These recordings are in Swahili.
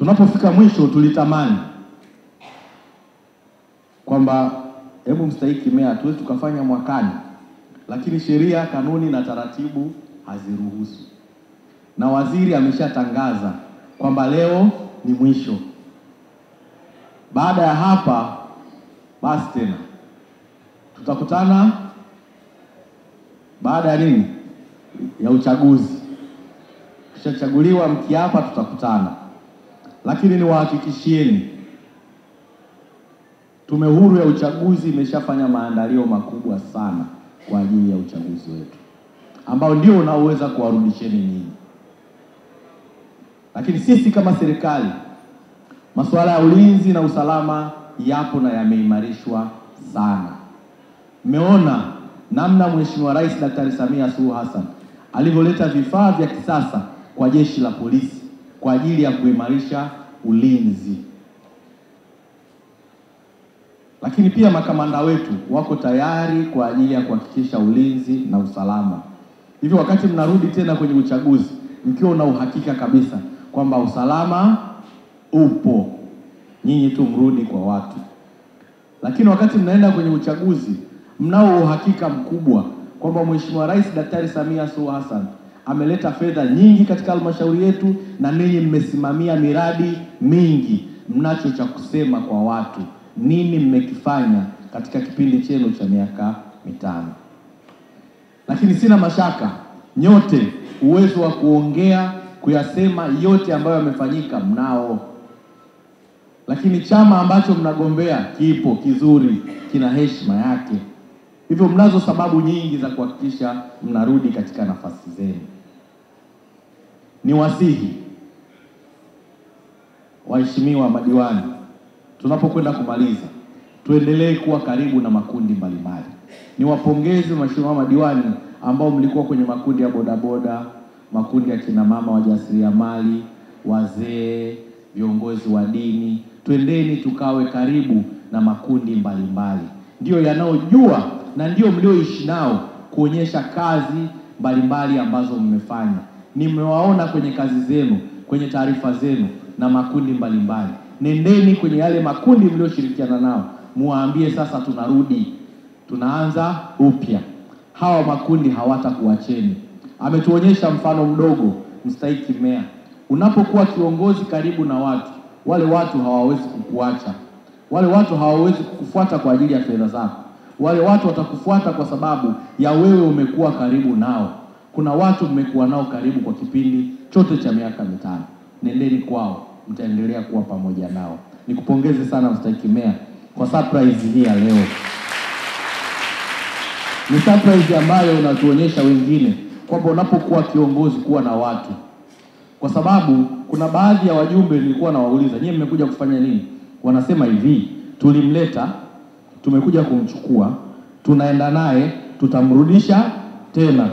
tunapofika mwisho tulitamani kwamba hebu mstahiki meya tuweze tukafanya mwakani, lakini sheria, kanuni na taratibu haziruhusu. Na waziri ameshatangaza kwamba leo ni mwisho. Baada ya hapa basi tena tutakutana baada ya nini? Ya uchaguzi. Kishachaguliwa mkiapa tutakutana. Lakini niwahakikishieni Tume Huru ya Uchaguzi imeshafanya maandalio makubwa sana kwa ajili ya uchaguzi wetu, ambao ndio unaoweza kuwarudisheni nyinyi. Lakini sisi kama serikali, masuala ya ulinzi na usalama yapo na yameimarishwa sana. Mmeona namna Mheshimiwa Rais Daktari Samia Suluhu Hassan alivyoleta vifaa vya kisasa kwa jeshi la polisi kwa ajili ya kuimarisha ulinzi. Lakini pia makamanda wetu wako tayari kwa ajili ya kuhakikisha ulinzi na usalama. Hivyo wakati mnarudi tena kwenye uchaguzi, mkiwa na uhakika kabisa kwamba usalama upo, nyinyi tu mrudi kwa watu. Lakini wakati mnaenda kwenye uchaguzi, mnao uhakika mkubwa kwamba Mheshimiwa Rais Daktari Samia Suluhu Hassan ameleta fedha nyingi katika halmashauri yetu, na ninyi mmesimamia miradi mingi. Mnacho cha kusema kwa watu, nini mmekifanya katika kipindi chenu cha miaka 5. Lakini sina mashaka nyote uwezo wa kuongea, kuyasema yote ambayo yamefanyika mnao. Lakini chama ambacho mnagombea kipo kizuri, kina heshima yake. Hivyo mnazo sababu nyingi za kuhakikisha mnarudi katika nafasi zenu. Niwasihi waheshimiwa madiwani, tunapokwenda kumaliza, tuendelee kuwa karibu na makundi mbalimbali. Niwapongeze waheshimiwa madiwani ambao mlikuwa kwenye makundi ya bodaboda, makundi ya kina mama wajasiriamali, wazee, viongozi wa dini. Twendeni tukawe karibu na makundi mbalimbali. Ndio yanaojua na ndio mlioishi nao kuonyesha kazi mbalimbali ambazo mmefanya. Nimewaona kwenye kazi zenu, kwenye taarifa zenu na makundi mbalimbali. Nendeni kwenye yale makundi mlioshirikiana nao, muwaambie sasa tunarudi, tunaanza upya. Hawa makundi hawatakuacheni. Ametuonyesha mfano mdogo mstahiki meya. Unapokuwa kiongozi karibu na watu, wale watu hawawezi kukuacha. Wale watu hawawezi kukufuata kwa ajili ya fedha zako. Wale watu watakufuata kwa sababu ya wewe umekuwa karibu nao. Kuna watu mmekuwa nao karibu kwa kipindi chote cha miaka 5. Nendeni kwao, mtaendelea kuwa pamoja nao. Nikupongeze sana mstahiki meya kwa surprise hii ya leo. Ni surprise ambayo unatuonyesha wengine kwamba unapokuwa kiongozi kuwa na watu. Kwa sababu kuna baadhi ya wajumbe nilikuwa nawauliza, nyinyi mmekuja kufanya nini? Wanasema hivi, tulimleta, tumekuja kumchukua, tunaenda naye, tutamrudisha tena.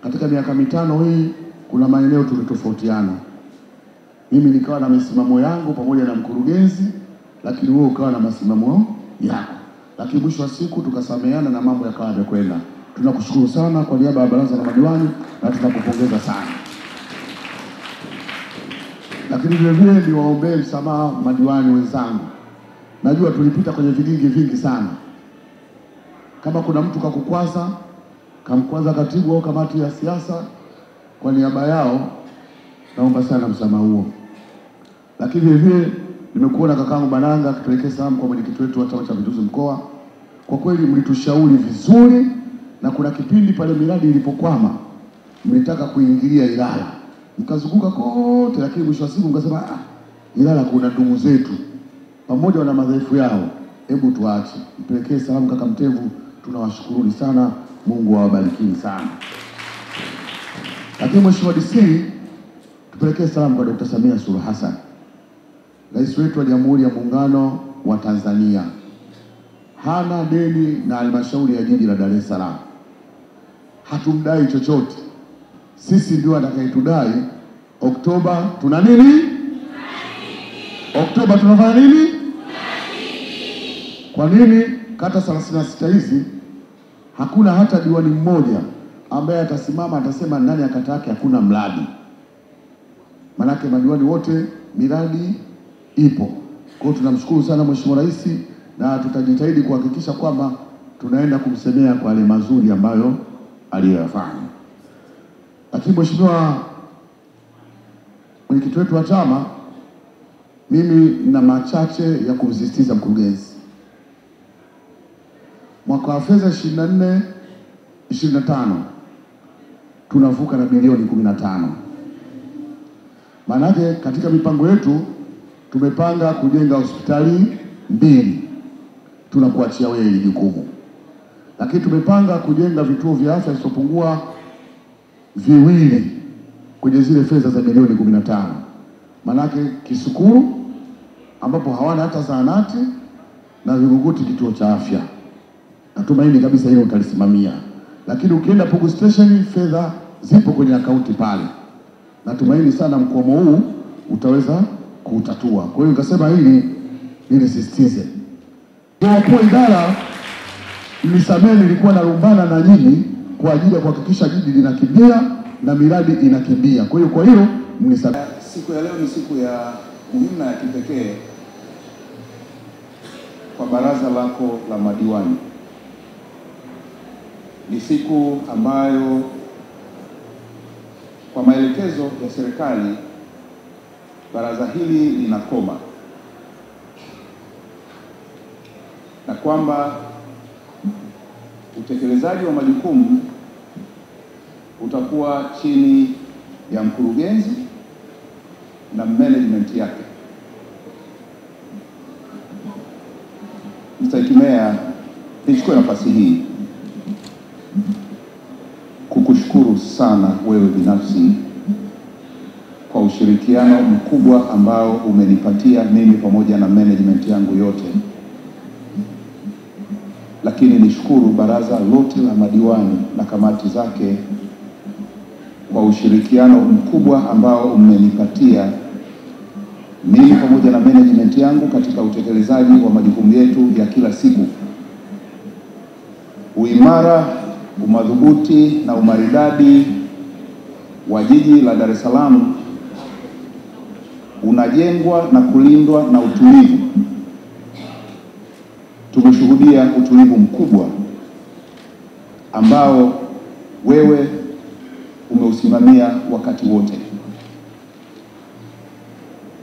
Katika miaka 5 hii kuna maeneo tulitofautiana. Mimi nikawa na misimamo yangu pamoja na mkurugenzi, lakini wewe ukawa na misimamo yako. Lakini mwisho wa siku tukasameheana na mambo yakawa yamekwenda. Tunakushukuru sana kwa niaba ya baraza la madiwani na tunakupongeza sana. Lakini vile vile niwaombee msamaha madiwani wenzangu. Najua tulipita kwenye vigingi vingi sana. Kama kuna mtu kakukwaza, kamkwaza katibu au kamati ya siasa, kwa niaba yao naomba sana msamaha huo. Lakini vile vile nimekuona kakangu Bananga akipelekea salamu kwa mwenyekiti wetu wa Chama cha Mapinduzi mkoa. Kwa kweli mlitushauri vizuri, na kuna kipindi pale miradi ilipokwama mlitaka kuingilia Ilala. Mkazunguka kote, lakini mwisho wa siku mkasema Ilala kuna ndugu zetu pamoja na madhaifu yao, hebu tuache. Mpelekee salamu kaka Mtevu, tunawashukuruni sana, Mungu awabariki sana. Lakini Mheshimiwa DC, tupelekee salamu kwa Dr. Samia Suluhu Hassan, Rais wetu wa Jamhuri ya Muungano wa Tanzania. Hana deni na halmashauri ya jiji la Dar es Salaam. Hatumdai chochote. Sisi ndio atakayetudai. Oktoba tuna nini? Oktoba tunafanya nini? Kwa nini kata 36 hizi hakuna hata diwani mmoja ambaye atasimama atasema ndani ya kata yake hakuna mradi. Manake madiwani wote miradi ipo. Kwa hiyo tunamshukuru sana Mheshimiwa Rais na tutajitahidi kuhakikisha kwamba tunaenda kumsemea kwa yale mazuri ambayo aliyoyafanya. Lakini Mheshimiwa mwenyekiti wetu wa chama, mimi nina machache ya kumsisitiza mkurugenzi. Mwaka wa fedha 24-25 tunavuka na bilioni 15. Maanake katika mipango yetu tumepanga kujenga hospitali 2. Tunakuachia wewe hili jukumu. Lakini tumepanga kujenga vituo vya afya visopungua 2 kwenye zile fedha za bilioni 15. Maanake Kisukuru ambapo hawana hata zahanati na Vingunguti kituo cha afya. Natumaini kabisa hilo utalisimamia. Lakini ukienda Pugu Station fedha zipo kwenye akaunti pale. Natumaini sana mkomo huu utaweza kutatua. Kwa hiyo nikasema hili nilisisitize. Kwa idara mnisamehe, nilikuwa narumbana na nyinyi kwa ajili ya kuhakikisha jiji linakimbia na miradi inakimbia. Kwa hiyo mnisamehe. Siku ya leo ni siku ya muhimu na ya kipekee kwa baraza lako la madiwani. Ni siku ambayo kwa maelekezo ya serikali baraza hili linakoma, na kwamba utekelezaji wa majukumu utakuwa chini ya mkurugenzi na management yake. Mstahiki Meya, nichukue nafasi hii kukushukuru sana wewe binafsi kwa ushirikiano mkubwa ambao umenipatia mimi pamoja na management yangu yote. Lakini nishukuru baraza lote la madiwani na kamati zake kwa ushirikiano mkubwa ambao umenipatia mimi pamoja na management yangu katika utekelezaji wa majukumu yetu ya kila siku. Uimara, umadhubuti na umaridadi wa jiji la Dar es Salaam unajengwa na kulindwa na utulivu. Tumeshuhudia utulivu mkubwa ambao wewe umeusimamia wakati wote.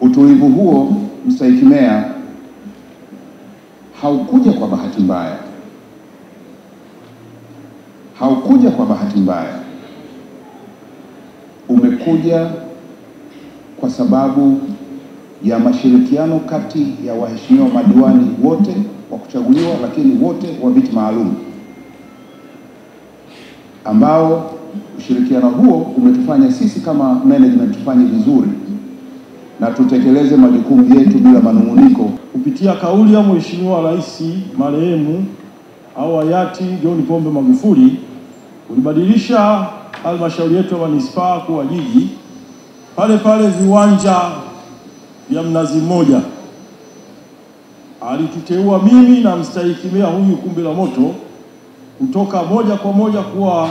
Utulivu huo, Mstahiki Meya, haukuja kwa bahati mbaya. Haukuja kwa bahati mbaya. Umekuja kwa sababu ya mashirikiano kati ya waheshimiwa madiwani wote wa kuchaguliwa, lakini wote wa viti maalum, ambao ushirikiano huo umetufanya sisi kama management tufanye vizuri na tutekeleze majukumu yetu bila manunguniko. Kupitia kauli ya Mheshimiwa Rais marehemu au hayati John Pombe Magufuli, ulibadilisha halmashauri yetu ya manispaa kuwa jiji. Pale pale viwanja vya Mnazi Mmoja alituteua mimi na Mstahiki Meya huyu Kumbi la Moto kutoka moja kwa moja kuwa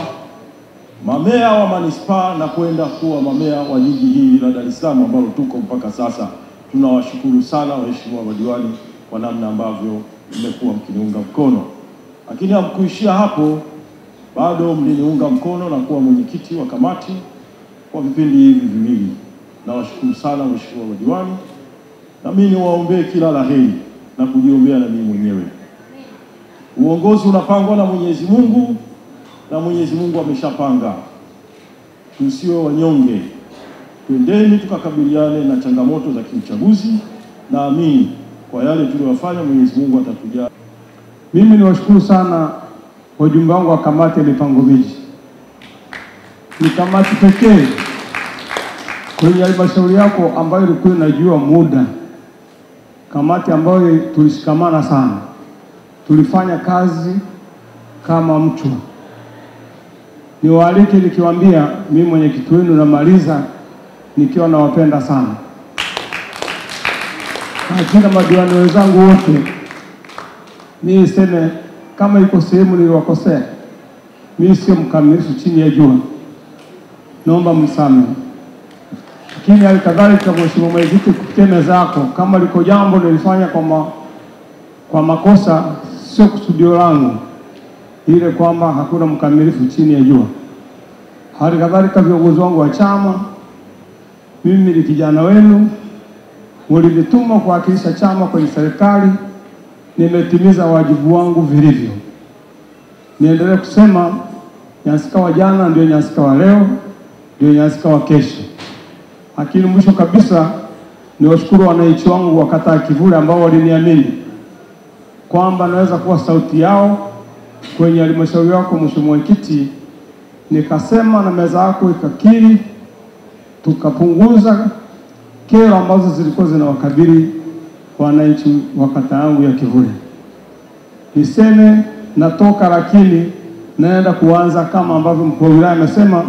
mamea wa manispaa na kwenda kuwa mamea wa jiji hili la Dar es Salaam ambalo tuko mpaka sasa. Tunawashukuru sana waheshimiwa madiwani kwa namna ambavyo mmekuwa mkiniunga mkono. Lakini hamkuishia hapo, bado mliniunga mkono na kuwa mwenyekiti wa kamati kwa vipindi hivi viwili. Nawashukuru sana waheshimiwa madiwani, na mimi niwaombee kila la heri na kujiombea na mimi mwenyewe. Uongozi unapangwa na Mwenyezi Mungu na Mwenyezi Mungu ameshapanga. Tusiwe wanyonge. Twendeni tukakabiliane na changamoto za kiuchaguzi. Naamini kwa yale tuliyofanya Mwenyezi Mungu atatujali. Mimi niwashukuru sana wajumbe wangu wa kamati ya mipango miji. Ni kamati pekee kwenye halmashauri yako ambayo ilikuwa inajua muda. Kamati ambayo tulishikamana sana. Tulifanya kazi kama mtu. Niwaalike nikiwaambia mimi mwenyekiti wenu namaliza nikiwa nawapenda sana. Hakika madiwani wenzangu wote, niseme kama iko sehemu niliwakosea, mimi sio mkamilifu chini ya jua, naomba msamehe. Lakini halikadhalika, Mheshimiwa Mwenyekiti, kupitia meza yako, kama liko jambo nilifanya kwa makosa, sio kusudio langu, ile kwamba hakuna mkamilifu chini ya jua. Halikadhalika, viongozi wangu wa chama, mimi ni kijana wenu, mlinituma kuwakilisha chama kwenye serikali, nimetimiza wajibu wangu vilivyo. Niendelee kusema Nyasika wa jana ndio Nyasika wa leo, ndio Nyasika wa kesho. Lakini mwisho kabisa, niwashukuru wananchi wangu wa kata ya Kivule ambao waliniamini kwamba naweza kuwa sauti yao kwenye halmashauri yako, Mheshimiwa Mwenyekiti. Nikasema na meza yako ikakiri, tukapunguza kero ambazo zilikuwa zinawakabili wananchi wa kata yangu ya Kivule. Niseme natoka, lakini naenda kuanza kama ambavyo mkuu wa wilaya amesema.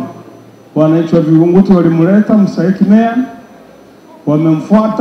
Wananchi wa Vingunguti walimleta mstahiki meya, wamemfuata.